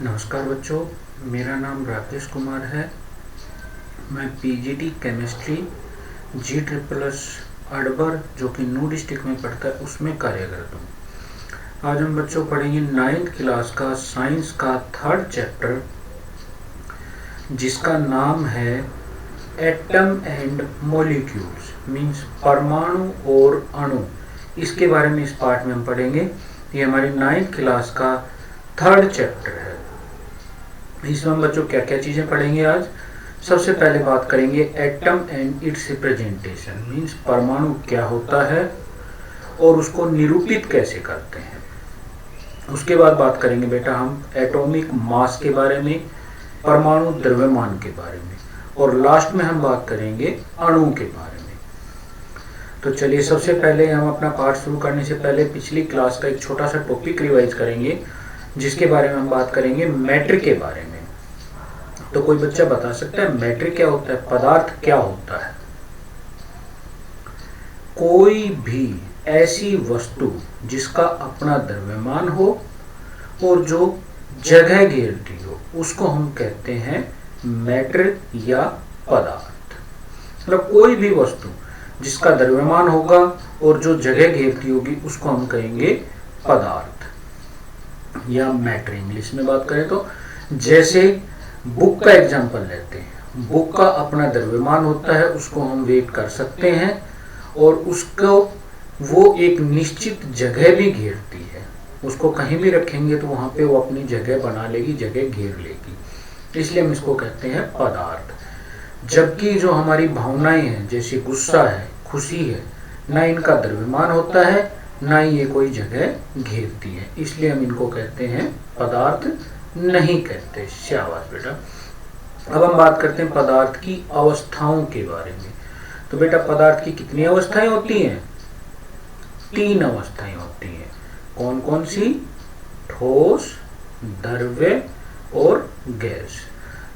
नमस्कार बच्चों, मेरा नाम राकेश कुमार है। मैं पीजीटी केमिस्ट्री G++ अडबर जो कि नू डिस्ट्रिक्ट में पड़ता है उसमें कार्यरत हूँ। आज हम बच्चों पढ़ेंगे 9th क्लास का साइंस का 3rd चैप्टर जिसका नाम है एटम एंड मॉलिक्यूल्स मीन्स परमाणु और अणु। इसके बारे में इस पार्ट में हम पढ़ेंगे। ये हमारी 9th क्लास का 3rd चैप्टर है। इसमें हम बच्चों क्या क्या चीज़ें पढ़ेंगे आज। सबसे पहले बात करेंगे atom and it's representation means परमाणु क्या होता है और उसको निरूपित कैसे करते हैं। उसके बाद बात करेंगे बेटा हम एटॉमिक मास के बारे में, परमाणु द्रव्यमान के बारे में और लास्ट में हम बात करेंगे अणु के बारे में। तो चलिए सबसे पहले हम अपना पाठ शुरू करने से पहले पिछली क्लास का एक छोटा सा टॉपिक रिवाइज करेंगे जिसके बारे में हम बात करेंगे मैटर के बारे में। तो कोई बच्चा बता सकता है मैटर क्या होता है, पदार्थ क्या होता है? कोई भी ऐसी वस्तु जिसका अपना द्रव्यमान हो और जो जगह घेरती हो उसको हम कहते हैं मैटर या पदार्थ। मतलब कोई भी वस्तु जिसका द्रव्यमान होगा और जो जगह घेरती होगी उसको हम कहेंगे पदार्थ या मैटर। इंग्लिश में बात करें तो जैसे बुक का एग्जांपल लेते हैं, बुक का अपना द्रव्यमान होता है, उसको हम वेट कर सकते हैं और उसको वो एक निश्चित जगह भी घेरती है। उसको कहीं भी रखेंगे तो वहाँ पे वो अपनी जगह बना लेगी, जगह घेर लेगी, इसलिए हम इसको कहते हैं पदार्थ। जबकि जो हमारी भावनाएं हैं जैसे गुस्सा है, खुशी है, ना इनका द्रव्यमान होता है ना ये कोई जगह घेरती है, इसलिए हम इनको कहते हैं पदार्थ नहीं कहते। शाबाश बेटा। अब हम बात करते हैं पदार्थ की अवस्थाओं के बारे में। तो बेटा पदार्थ की कितनी अवस्थाएं होती हैं? 3 अवस्थाएं होती हैं। कौन कौन सी? ठोस, द्रव्य और गैस।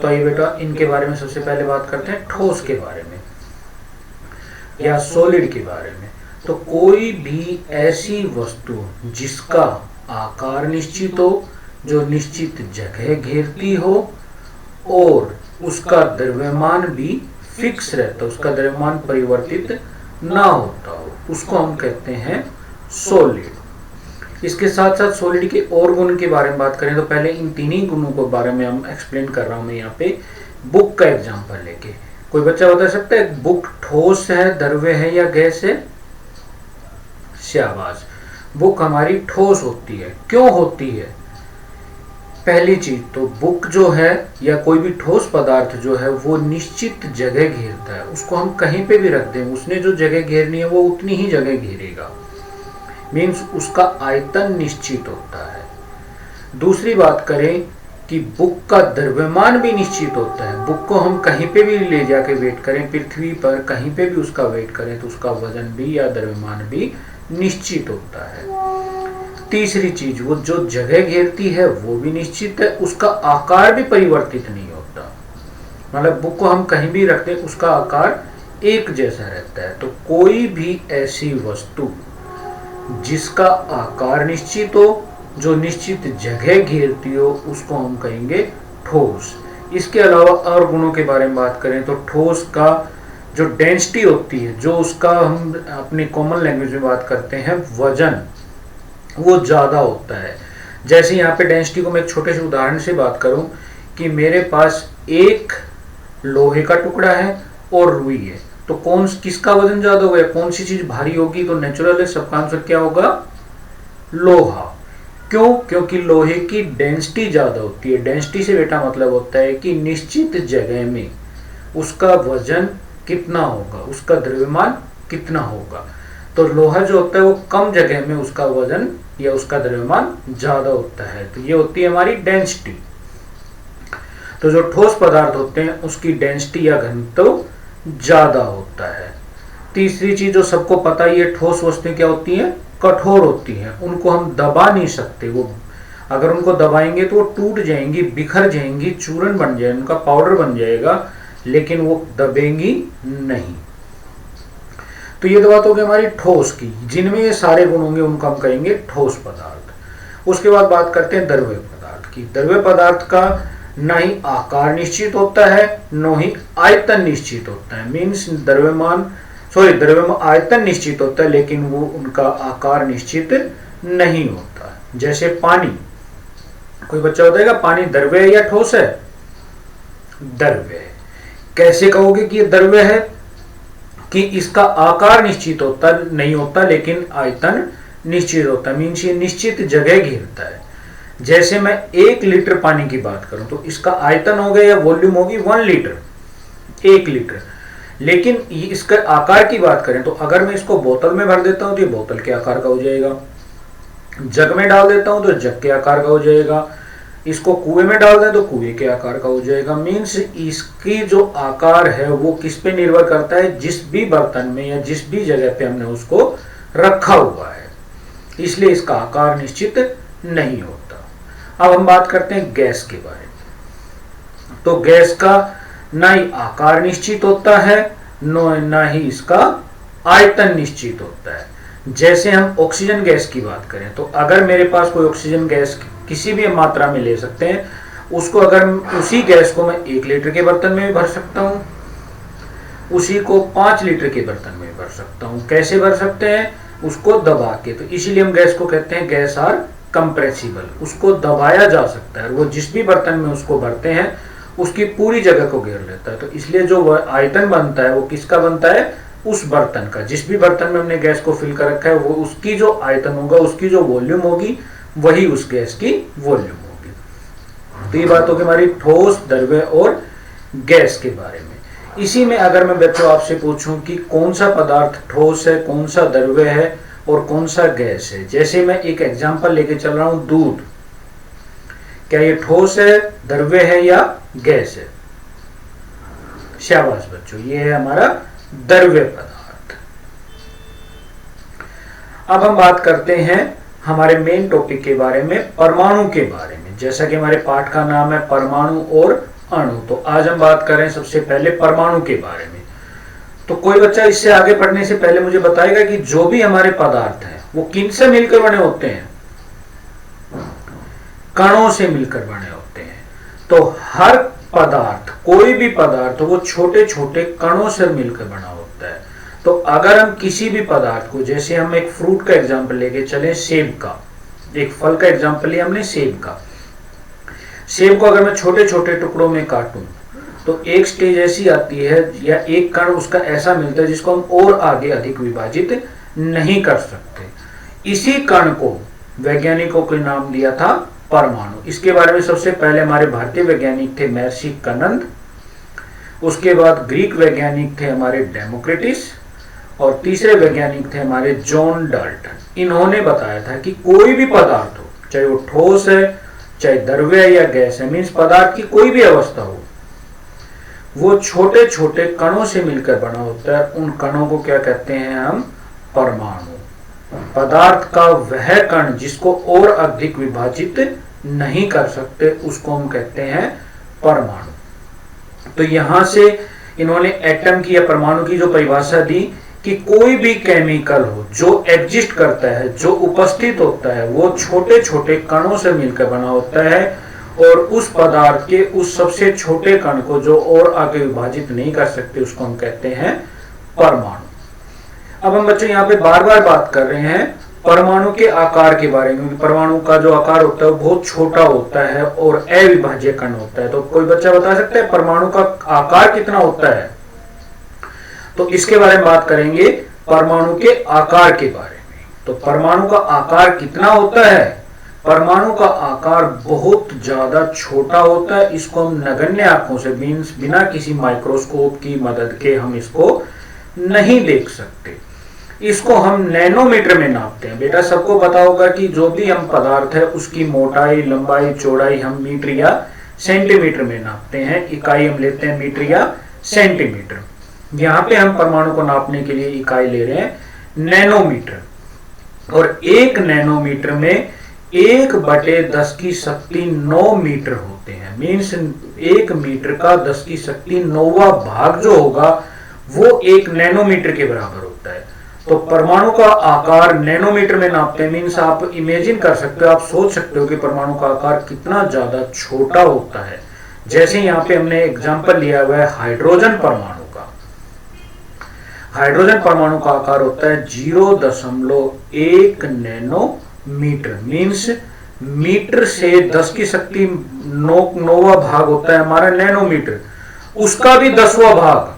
तो आइए बेटा इनके बारे में सबसे पहले बात करते हैं ठोस के बारे में या सॉलिड के बारे में। तो कोई भी ऐसी वस्तु जिसका आकार निश्चित हो, जो निश्चित जगह घेरती हो और उसका द्रव्यमान भी फिक्स रहता, उसका द्रव्यमान परिवर्तित ना होता हो, उसको हम कहते हैं सॉलिड। इसके साथ साथ सॉलिड के और गुण के बारे में बात करें तो पहले इन 3 ही गुणों के बारे में हम एक्सप्लेन कर रहा हूं मैं यहाँ पे बुक का एग्जांपल लेके। कोई बच्चा बता सकता है बुक ठोस है, द्रव्य है या गैस है? शाबाश। बुक हमारी ठोस होती है। क्यों होती है? पहली चीज तो बुक जो है या कोई भी ठोस पदार्थ जो है वो निश्चित जगह घेरता है। उसको हम कहीं पे भी रख दें, उसने जो जगह घेरनी है वो उतनी ही जगह घेरेगा, मीन्स उसका आयतन निश्चित होता है। दूसरी बात करें कि बुक का द्रव्यमान भी निश्चित होता है। बुक को हम कहीं पे भी ले जाके वेट करें, पृथ्वी पर कहीं पे भी उसका वेट करें तो उसका वजन भी या द्रव्यमान भी निश्चित होता है। तीसरी चीज वो जो जगह घेरती है वो भी निश्चित है, उसका आकार भी परिवर्तित नहीं होता। मतलब बुक को हम कहीं भी रखते हैं उसका आकार एक जैसा रहता है। तो कोई भी ऐसी वस्तु जिसका आकार निश्चित हो, जो निश्चित जगह घेरती हो, उसको हम कहेंगे ठोस। इसके अलावा और गुणों के बारे में बात करें तो ठोस का जो डेंसिटी होती है, जो उसका हम अपनी कॉमन लैंग्वेज में बात करते हैं वजन, वो ज़्यादा होता है। जैसे यहाँ पे डेंसिटी को मैं एक छोटे से उदाहरण से बात करूं कि मेरे पास एक लोहे का टुकड़ा है और रुई है, तो किसका वजन ज़्यादा होगा, कौन सी चीज़ भारी होगी? तो नेचुरल है, सबका आंसर क्या होगा? लोहा। क्यों? क्योंकि लोहे की डेंसिटी ज़्यादा होती है। डेंसिटी से बेटा मतलब होता है कि निश्चित जगह में उसका वजन कितना होगा, उसका द्रव्यमान कितना होगा। तो लोहा जो होता है वो कम जगह में उसका वजन या उसका द्रव्यमान ज्यादा होता है। तो ये होती है हमारी डेंसिटी। तो जो ठोस पदार्थ होते हैं उसकी डेंसिटी या घनत्व ज्यादा होता है। तीसरी चीज जो सबको पता ही है, ठोस वस्तुएं क्या होती हैं? कठोर होती हैं। उनको हम दबा नहीं सकते। वो अगर उनको दबाएंगे तो वो टूट जाएंगी, बिखर जाएंगी, चूर्ण बन जाएगा, उनका पाउडर बन जाएगा, लेकिन वो दबेंगी नहीं। तो ये तो बात होगी हमारी ठोस की, जिनमें ये सारे गुण होंगे उनको हम कहेंगे ठोस पदार्थ। उसके बाद बात करते हैं द्रव्य पदार्थ। की, द्रव्य पदार्थ का न ही आकार निश्चित होता है न ही आयतन निश्चित होता है। मीन्स द्रव्यमान आयतन निश्चित होता है लेकिन वो उनका आकार निश्चित नहीं होता। जैसे पानी, कोई बच्चा बताएगा पानी द्रव्य है या ठोस है? द्रव्य है। कैसे कहोगे कि ये द्रव्य है? कि इसका आकार निश्चित होता नहीं होता लेकिन आयतन निश्चित होता है। मीन्स ये निश्चित जगह घेरता है। जैसे मैं 1 लीटर पानी की बात करूं तो इसका आयतन हो गया या वॉल्यूम होगी 1 लीटर, 1 लीटर। लेकिन इसका आकार की बात करें तो अगर मैं इसको बोतल में भर देता हूं तो ये बोतल के आकार का हो जाएगा, जग में डाल देता हूं तो जग के आकार का हो जाएगा, इसको कुएं में डाल दें तो कुएं के आकार का हो जाएगा। मीन्स इसकी जो आकार है वो किस पे निर्भर करता है? जिस भी बर्तन में या जिस भी जगह पे हमने उसको रखा हुआ है, इसलिए इसका आकार निश्चित नहीं होता। अब हम बात करते हैं गैस के बारे में। तो गैस का ना ही आकार निश्चित होता है ना ही इसका आयतन निश्चित होता है। जैसे हम ऑक्सीजन गैस की बात करें तो अगर मेरे पास कोई ऑक्सीजन गैस किसी भी मात्रा में ले सकते हैं, उसको अगर उसी गैस को मैं 1 लीटर के बर्तन में भी भर सकता हूं, उसी को 5 लीटर के बर्तन में भर सकता हूं। कैसे भर सकते हैं? उसको दबा के। तो इसीलिए हम गैस को कहते हैं गैस आर कंप्रेसिबल। उसको दबाया जा सकता है, वो जिस भी बर्तन में उसको भरते हैं उसकी पूरी जगह को घेर लेता है। तो इसलिए जो आयतन बनता है वो किसका बनता है? उस बर्तन का। जिस भी बर्तन में हमने गैस को फिल कर रखा है वो उसकी जो आयतन होगा, उसकी जो वॉल्यूम होगी, वही उस गैस की वॉल्यूम होगी। तो ये बात होगी हमारी ठोस, द्रव्य और गैस के बारे में। इसी में अगर मैं बच्चों आपसे पूछूं कि कौन सा पदार्थ ठोस है, कौन सा द्रव्य है और कौन सा गैस है। जैसे मैं एक एग्जांपल लेके चल रहा हूं, दूध, क्या ये ठोस है, द्रव्य है या गैस है? शाबाश बच्चों, ये है हमारा द्रव्य पदार्थ। अब हम बात करते हैं हमारे मेन टॉपिक के बारे में, परमाणु के बारे में। जैसा कि हमारे पाठ का नाम है परमाणु और अणु, तो आज हम बात करें सबसे पहले परमाणु के बारे में। तो कोई बच्चा इससे आगे पढ़ने से पहले मुझे बताएगा कि जो भी हमारे पदार्थ हैं वो किन से मिलकर बने होते हैं? कणों से मिलकर बने होते हैं। तो हर पदार्थ, कोई भी पदार्थ, वो छोटे छोटे कणों से मिलकर बना होता है। तो अगर हम किसी भी पदार्थ को, जैसे हम एक फ्रूट का एग्जांपल लेके चले, सेब का, एक फल का एग्जांपल लिया हमने सेब का। सेब को अगर मैं छोटे छोटे टुकड़ों में काटूं तो एक स्टेज ऐसी आती है या एक कण उसका ऐसा मिलता है जिसको हम और आगे अधिक विभाजित नहीं कर सकते। इसी कण को वैज्ञानिकों के नाम दिया था परमाणु। इसके बारे में सबसे पहले हमारे भारतीय वैज्ञानिक थे महर्षि कनंद, उसके बाद ग्रीक वैज्ञानिक थे हमारे डेमोक्रिटस, और तीसरे वैज्ञानिक थे हमारे जॉन डाल्टन। इन्होंने बताया था कि कोई भी पदार्थ हो, चाहे वो ठोस है, चाहे द्रव्य है या गैस है, मीन्स पदार्थ की कोई भी अवस्था हो, वो छोटे छोटे कणों से मिलकर बना होता है। उन कणों को क्या कहते हैं हम? परमाणु। पदार्थ का वह कण जिसको और अधिक विभाजित नहीं कर सकते उसको हम कहते हैं परमाणु। तो यहां से इन्होंने एटम की या परमाणु की जो परिभाषा दी कि कोई भी केमिकल हो जो एग्जिस्ट करता है, जो उपस्थित होता है, वो छोटे छोटे कणों से मिलकर बना होता है, और उस पदार्थ के उस सबसे छोटे कण को जो और आगे विभाजित नहीं कर सकते उसको हम कहते हैं परमाणु। अब हम बच्चों यहाँ पे बार बार बात कर रहे हैं परमाणु के आकार के बारे में। परमाणु का जो आकार होता है वो बहुत छोटा होता है और अविभाज्य कण होता है। तो कोई बच्चा बता सकता है परमाणु का आकार कितना होता है? तो इसके बारे में बात करेंगे, परमाणु के आकार के बारे में। तो परमाणु का आकार कितना होता है? परमाणु का आकार बहुत ज्यादा छोटा होता है। इसको हम नगण्य आंखों से, मीन्स बिना किसी माइक्रोस्कोप की मदद के हम इसको नहीं देख सकते। इसको हम नैनोमीटर में नापते हैं। बेटा सबको पता होगा कि जो भी हम पदार्थ है उसकी मोटाई, लंबाई, चौड़ाई हम मीटर या सेंटीमीटर में नापते हैं। इकाई हम लेते हैं मीटर या सेंटीमीटर। यहाँ पे हम परमाणु को नापने के लिए इकाई ले रहे हैं नैनोमीटर, और 1 नैनोमीटर में 1/10⁹ मीटर होते हैं। मीन्स 1 मीटर का 10⁹ भाग जो होगा वो 1 नैनोमीटर के बराबर होता है। तो परमाणु का आकार नैनोमीटर में नापते हैं। मीन्स आप इमेजिन कर सकते हो, आप सोच सकते हो कि परमाणु का आकार कितना ज्यादा छोटा होता है। जैसे यहाँ पे हमने एग्जांपल लिया हुआ है हाइड्रोजन परमाणु का। हाइड्रोजन परमाणु का आकार होता है 0.1 नैनोमीटर। मीन्स मीटर से 10 की शक्ति 9वां भाग होता है हमारा नैनोमीटर, उसका भी 10वां भाग।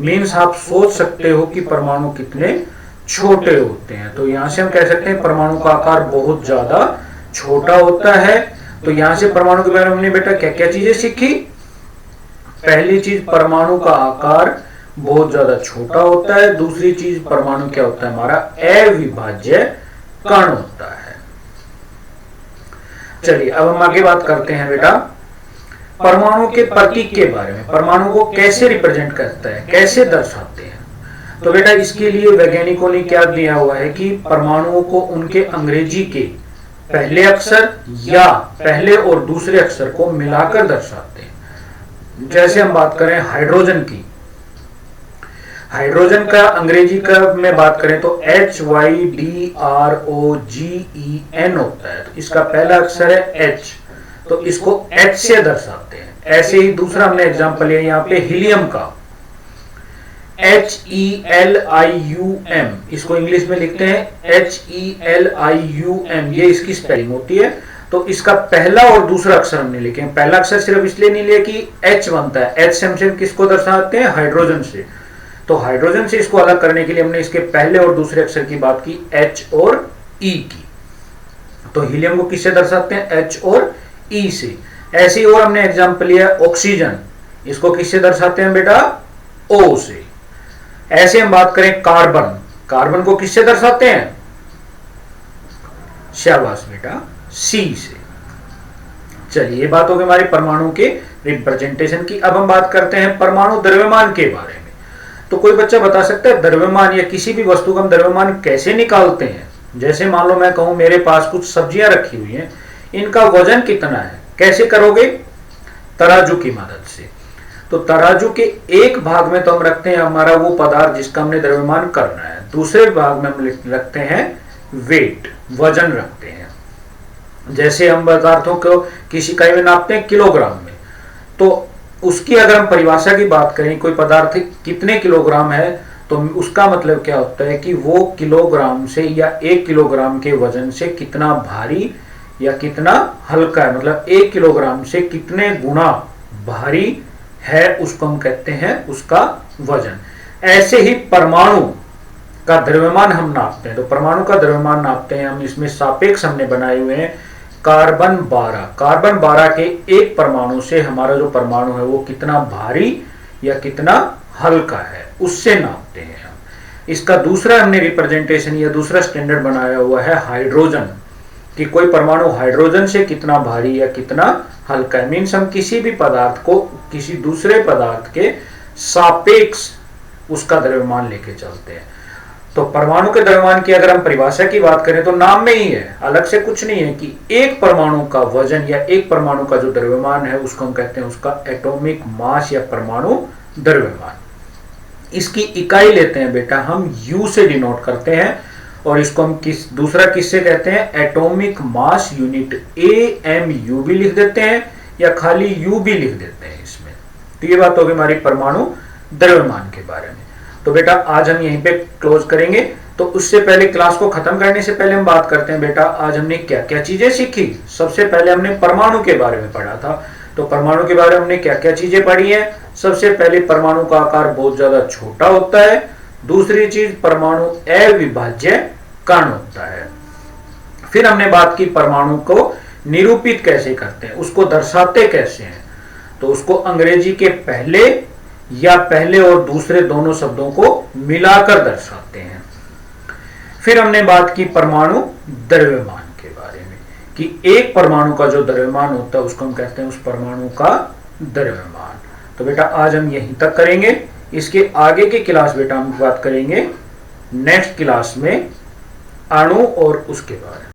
मीन्स आप सोच सकते हो कि परमाणु कितने छोटे होते हैं। तो यहां से हम कह सकते हैं परमाणु का आकार बहुत ज्यादा छोटा होता है। तो यहां से परमाणु के बारे में हमने बेटा क्या क्या चीजें सीखी। पहली चीज, परमाणु का आकार बहुत ज्यादा छोटा होता है। दूसरी चीज, परमाणु क्या होता है हमारा अविभाज्य कण होता है। चलिए अब हम आगे बात करते हैं बेटा परमाणु के प्रतीक के बारे में। परमाणु को कैसे रिप्रेजेंट करता है, कैसे दर्शाते हैं। तो बेटा इसके लिए वैज्ञानिकों ने क्या दिया हुआ है कि परमाणुओं को उनके अंग्रेजी के पहले अक्षर या पहले और दूसरे अक्षर को मिलाकर दर्शाते हैं। जैसे हम बात करें हाइड्रोजन की, हाइड्रोजन का अंग्रेजी का में बात करें तो HYDROGEN होता है। तो इसका पहला अक्षर है H, तो इसको H से दर्शाते हैं। ऐसे ही दूसरा हमने एग्जांपल लिया यहाँ पे हीलियम का, HELIUM, इसको इंग्लिश में लिखते हैं HELIUM, ये इसकी स्पेलिंग होती है। तो इसका पहला और दूसरा अक्षर हमने लिखे हैं। पहला अक्षर सिर्फ इसलिए नहीं लिया कि H बनता है, H से हम किसको दर्शाते हैं, हाइड्रोजन से। तो हाइड्रोजन से इसको अलग करने के लिए हमने इसके पहले और दूसरे अक्षर की बात की, H और E की। तो हीलियम को किससे दर्शाते हैं, H और E से। ऐसे ही और हमने एग्जांपल लिया ऑक्सीजन, इसको किससे दर्शाते हैं बेटा, O से। ऐसे हम बात करें कार्बन, कार्बन को किससे दर्शाते हैं, शाबाश बेटा, C से। चलिए ये बात होगी हमारी परमाणु के रिप्रेजेंटेशन की। अब हम बात करते हैं परमाणु द्रव्यमान के बारे में। तो कोई बच्चा बता सकता है द्रव्यमान या किसी भी वस्तु का हम द्रव्यमान कैसे निकालते हैं। जैसे मान लो मैं कहूं मेरे पास कुछ सब्जियां रखी हुई हैं, इनका वजन कितना है, कैसे करोगे, तराजू की मदद से। तो तराजू के एक भाग में तो हम रखते हैं हमारा वो पदार्थ जिसका हमने द्रव्यमान करना है, दूसरे भाग में हम रखते हैं वेट, वजन रखते हैं। जैसे हम पदार्थों को किसी इकाई में नापते हैं किलोग्राम में, तो उसकी अगर हम परिभाषा की बात करें, कोई पदार्थ कितने किलोग्राम है, तो उसका मतलब क्या होता है कि वो किलोग्राम से या 1 किलोग्राम के वजन से कितना भारी या कितना हल्का है, मतलब 1 किलोग्राम से कितने गुना भारी है, उसको हम कहते हैं उसका वजन। ऐसे ही परमाणु का द्रव्यमान हम नापते हैं। तो परमाणु का द्रव्यमान नापते हैं हम, इसमें सापेक्ष हमने बनाए हुए हैं कार्बन 12। कार्बन 12 के एक परमाणु से हमारा जो परमाणु है वो कितना भारी या कितना हल्का है, उससे नापते हैं हम। इसका दूसरा हमने रिप्रेजेंटेशन या दूसरा स्टैंडर्ड बनाया हुआ है हाइड्रोजन, कि कोई परमाणु हाइड्रोजन से कितना भारी या कितना हल्का है। मीन्स हम किसी भी पदार्थ को किसी दूसरे पदार्थ के सापेक्ष उसका द्रव्यमान लेके चलते हैं। तो परमाणु के द्रव्यमान की अगर हम परिभाषा की बात करें तो नाम में ही है, अलग से कुछ नहीं है, कि एक परमाणु का वजन या एक परमाणु का जो द्रव्यमान है उसको हम कहते हैं उसका एटॉमिक मास या परमाणु द्रव्यमान। इसकी इकाई लेते हैं बेटा हम U से डिनोट करते हैं, और इसको हम दूसरा किससे कहते हैं, एटॉमिक मास यूनिट, AMU भी लिख देते हैं या खाली U भी लिख देते हैं इसमें। तो ये बात होगी हमारी परमाणु द्रव्यमान के बारे में। तो बेटा आज हम यहीं पे क्लोज करेंगे। तो उससे पहले, क्लास को खत्म करने से पहले हम बात करते हैं बेटा आज हमने क्या क्या चीजें सीखी। सबसे पहले हमने परमाणु के बारे में पढ़ा था। तो परमाणु के बारे में हमने क्या क्या चीजें पढ़ी हैं। सबसे पहले परमाणु का आकार बहुत ज्यादा छोटा होता है। दूसरी चीज, परमाणु अविभाज्य कण होता है। फिर हमने बात की परमाणु को निरूपित कैसे करते हैं, उसको दर्शाते कैसे हैं। तो उसको अंग्रेजी के पहले या पहले और दूसरे दोनों शब्दों को मिलाकर दर्शाते हैं। फिर हमने बात की परमाणु द्रव्यमान के बारे में, कि एक परमाणु का जो द्रव्यमान होता है उसको हम कहते हैं उस परमाणु का द्रव्यमान। तो बेटा आज हम यहीं तक करेंगे। इसके आगे की क्लास बेटा हम बात करेंगे नेक्स्ट क्लास में अणु और उसके बारे में।